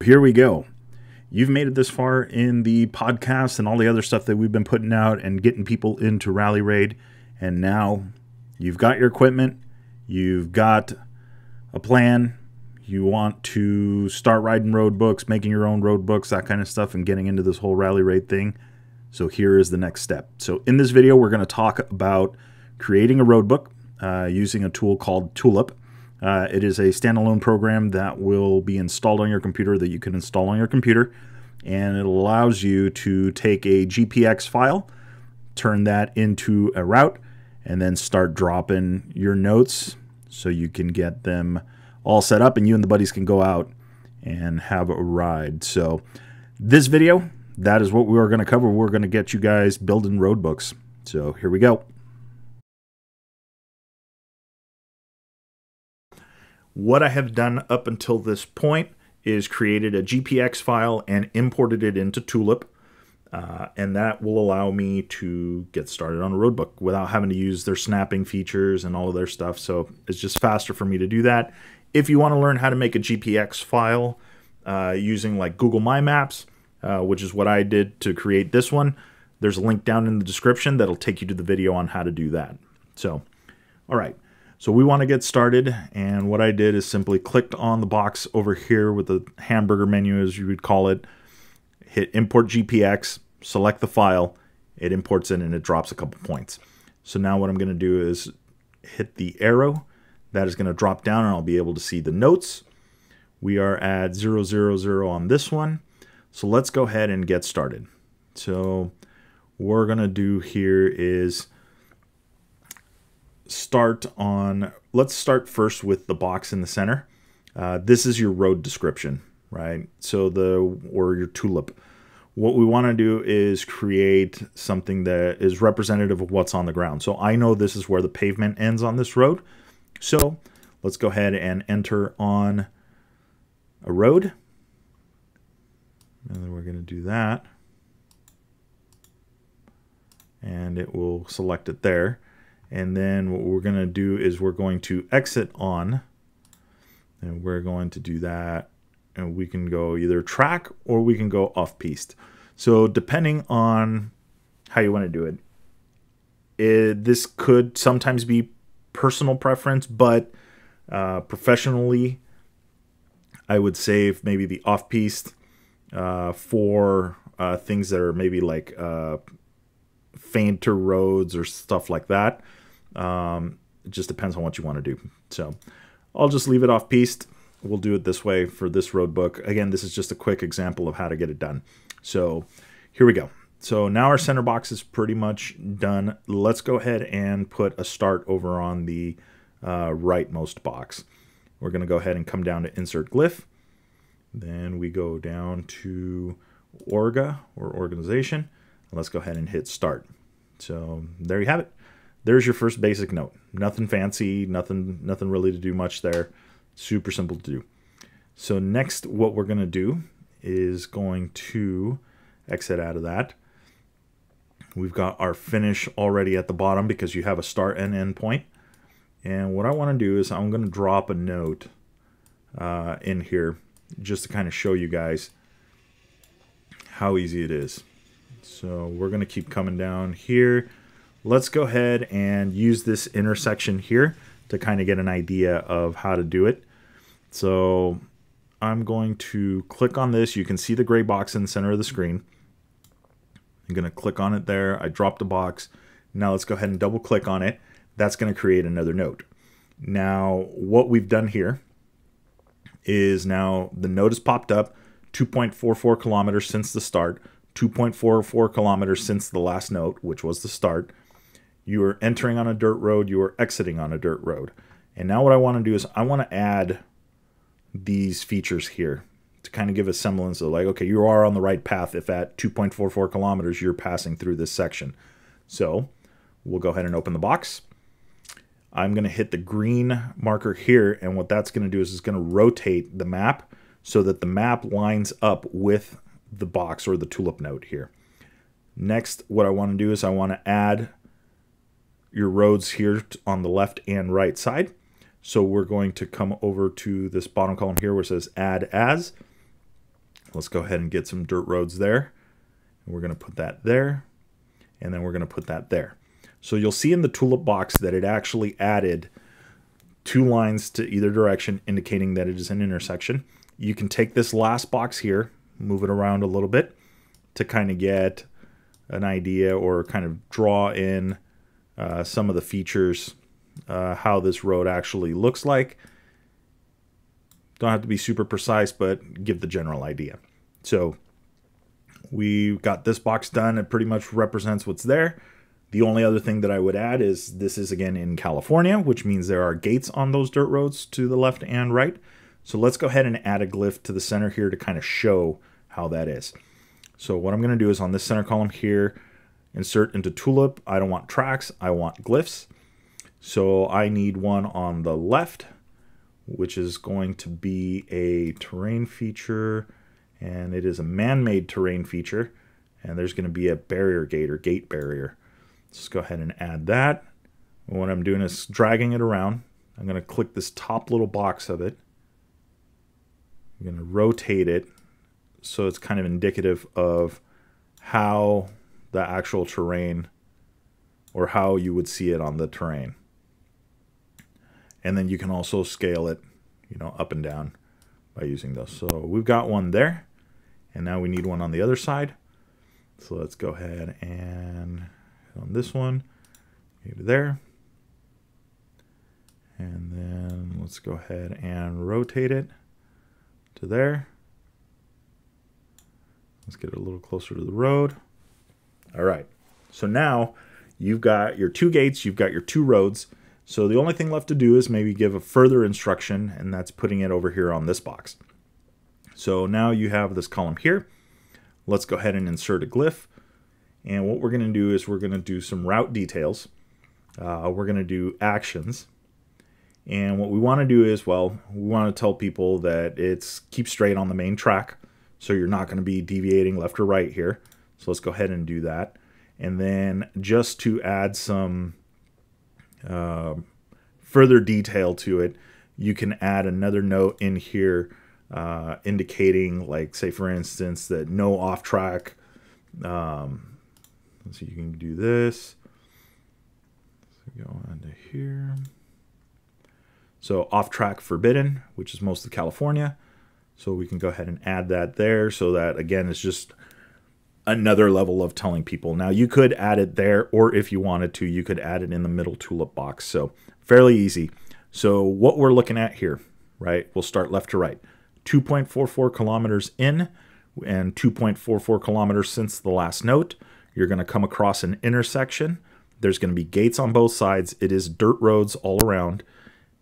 here we go. You've made it this far in the podcast and all the other stuff that we've been putting out and getting people into Rally Raid. And now you've got your equipment. You've got a plan. You want to start riding road books, making your own road books, that kind of stuff, and getting into this whole Rally Raid thing. So here is the next step. So in this video, we're going to talk about creating a road book using a tool called Tulip. It is a standalone program that will be installed on your computer, that you can install on your computer, and it allows you to take a GPX file, turn that into a route, and then start dropping your notes so you can get them all set up and you and the buddies can go out and have a ride. So this video, that is what we're going to cover. We're going to get you guys building road books. So here we go. What I have done up until this point is created a GPX file and imported it into Tulip. And that will allow me to get started on a roadbook without having to use their snapping features and all of their stuff. So it's just faster for me to do that. If you want to learn how to make a GPX file using like Google My Maps, which is what I did to create this one, there's a link down in the description that'll take you to the video on how to do that. So, all right. So we want to get started, and what I did is simply clicked on the box over here with the hamburger menu, as you would call it, hit Import GPX, select the file, it imports it, and it drops a couple points. So now what I'm going to do is hit the arrow. That is going to drop down, and I'll be able to see the notes. We are at 000 on this one. So let's go ahead and get started. So what we're going to do here is let's start first with the box in the center. This is your road description, right? So or your Tulip. What we want to do is create something that is representative of what's on the ground. So I know this is where the pavement ends on this road. So let's go ahead and enter on a road. And then we're going to do that. And it will select it there. And then what we're going to do is we're going to exit on, and we're going to do that, and we can go either track or we can go off-piste. So depending on how you want to do it, this could sometimes be personal preference, but professionally, I would save maybe the off-piste for things that are maybe like fainter roads or stuff like that. It just depends on what you want to do. So I'll just leave it off piste. We'll do it this way for this road book. Again, this is just a quick example of how to get it done. So here we go. So now our center box is pretty much done. Let's go ahead and put a start over on the rightmost box. We're going to go ahead and come down to insert glyph. Then we go down to orga or organization. Let's go ahead and hit start. So there you have it. There's your first basic note. Nothing fancy, nothing really to do much there. Super simple to do. So next, what we're going to do is going to exit out of that. We've got our finish already at the bottom because you have a start and end point. And what I want to do is I'm going to drop a note in here just to kind of show you guys how easy it is. So we're going to keep coming down here. Let's go ahead and use this intersection here to kind of get an idea of how to do it. So I'm going to click on this. You can see the gray box in the center of the screen. I'm going to click on it there. I dropped the box. Now let's go ahead and double click on it. That's going to create another note. Now what we've done here is now the note has popped up, 2.44 kilometers since the start. 2.44 kilometers since the last note, which was the start. You are entering on a dirt road, you are exiting on a dirt road. And now what I want to do is I want to add these features here to kind of give a semblance of like, okay, you are on the right path if at 2.44 kilometers you're passing through this section. So we'll go ahead and open the box. I'm going to hit the green marker here, and what that's going to do is it's going to rotate the map so that the map lines up with the box or the Tulip note here. Next, what I want to do is I want to add your roads here on the left and right side. So we're going to come over to this bottom column here where it says add as. Let's go ahead and get some dirt roads there. And we're going to put that there. And then we're going to put that there. So you'll see in the Tulip box that it actually added 2 lines to either direction, indicating that it is an intersection. You can take this last box here, move it around a little bit to kind of get an idea or kind of draw in some of the features, how this road actually looks like. Don't have to be super precise, but give the general idea. So we got this box done. It pretty much represents what's there. The only other thing that I would add is this is again in California, which means there are gates on those dirt roads to the left and right. So let's go ahead and add a glyph to the center here to kind of show how that is. So what I'm going to do is on this center column here, insert into Tulip. I don't want tracks, I want glyphs. So I need one on the left, which is going to be a terrain feature, and it is a man-made terrain feature, and there's going to be a barrier gate or gate barrier. Let's go ahead and add that. And what I'm doing is dragging it around. I'm going to click this top little box of it. I'm going to rotate it so it's kind of indicative of how the actual terrain, or how you would see it on the terrain. And then you can also scale it, you know, up and down by using those. So we've got one there, and now we need one on the other side. So let's go ahead and on this one, maybe there. And then let's go ahead and rotate it to there. Let's get it a little closer to the road. All right. So now you've got your 2 gates, you've got your 2 roads. So the only thing left to do is maybe give a further instruction, and that's putting it over here on this box. So now you have this column here. Let's go ahead and insert a glyph. And what we're going to do is we're going to do some route details. We're going to do actions. And what we want to do is, well, we want to tell people that it's keep straight on the main track. So you're not going to be deviating left or right here. So let's go ahead and do that. And then just to add some further detail to it, you can add another note in here indicating, like, say for instance, that no off track. So you can do this. So go into here. So off track forbidden, which is most of California. So we can go ahead and add that there, so that again it's just another level of telling people. Now you could add it there, or if you wanted to, you could add it in the middle Tulip box. So fairly easy. So what we're looking at here, right? We'll start left to right. 2.44 kilometers in and 2.44 kilometers since the last note. You're going to come across an intersection. There's going to be gates on both sides. It is dirt roads all around.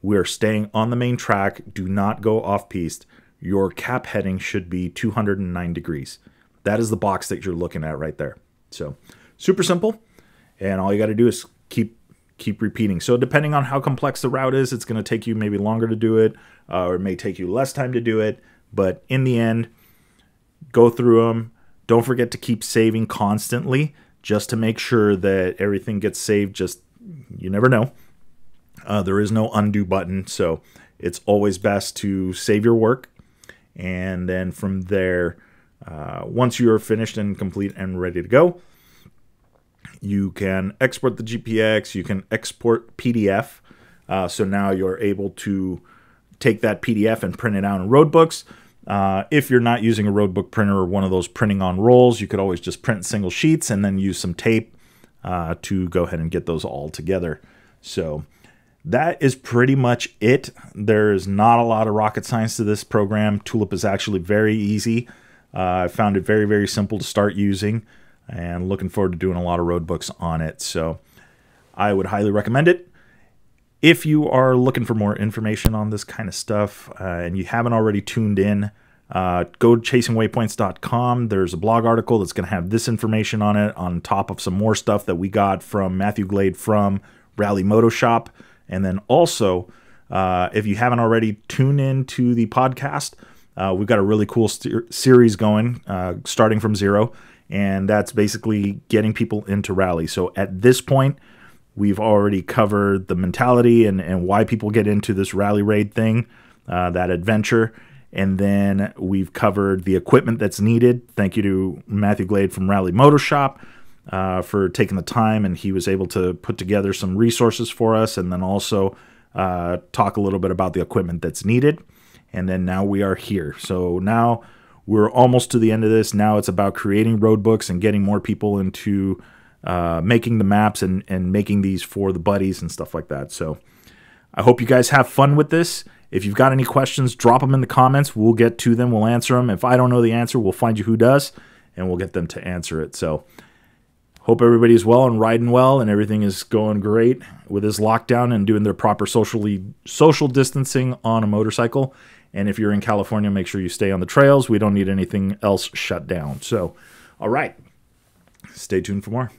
We're staying on the main track. Do not go off-piste. Your cap heading should be 209 degrees. That is the box that you're looking at right there. So super simple. And all you got to do is keep repeating. So depending on how complex the route is, it's going to take you maybe longer to do it, or it may take you less time to do it. But in the end, go through them. Don't forget to keep saving constantly, just to make sure that everything gets saved. Just, you never know. There is no undo button, so it's always best to save your work. And then from there, once you are finished and complete and ready to go, you can export the GPX, you can export PDF. So now you're able to take that PDF and print it out in Roadbooks. If you're not using a Roadbook printer or one of those printing on rolls, you could always just print single sheets and then use some tape to go ahead and get those all together. So that is pretty much it. There's not a lot of rocket science to this program. Tulip is actually very easy. I found it very, very simple to start using, and looking forward to doing a lot of Roadbooks on it. So I would highly recommend it. If you are looking for more information on this kind of stuff and you haven't already tuned in, go to chasingwaypoints.com. There's a blog article that's going to have this information on it, on top of some more stuff that we got from Matthew Glade from Rally Moto Shop. And then also, if you haven't already, tune in to the podcast. We've got a really cool series going, starting from zero. And that's basically getting people into rally. So at this point, we've already covered the mentality and why people get into this rally raid thing, that adventure. And then we've covered the equipment that's needed. Thank you to Matthew Glade from Rally Motor Shop for taking the time, and he was able to put together some resources for us, and then also talk a little bit about the equipment that's needed. And then now we are here. So now we're almost to the end of this. Now it's about creating road books and getting more people into making the maps and making these for the buddies and stuff like that. So I hope you guys have fun with this. If you've got any questions, drop them in the comments. We'll get to them. We'll answer them. If I don't know the answer, we'll find you who does, and we'll get them to answer it. So hope everybody's well and riding well, and everything is going great with this lockdown and doing their proper social distancing on a motorcycle. And if you're in California, make sure you stay on the trails. We don't need anything else shut down. So, all right. Stay tuned for more.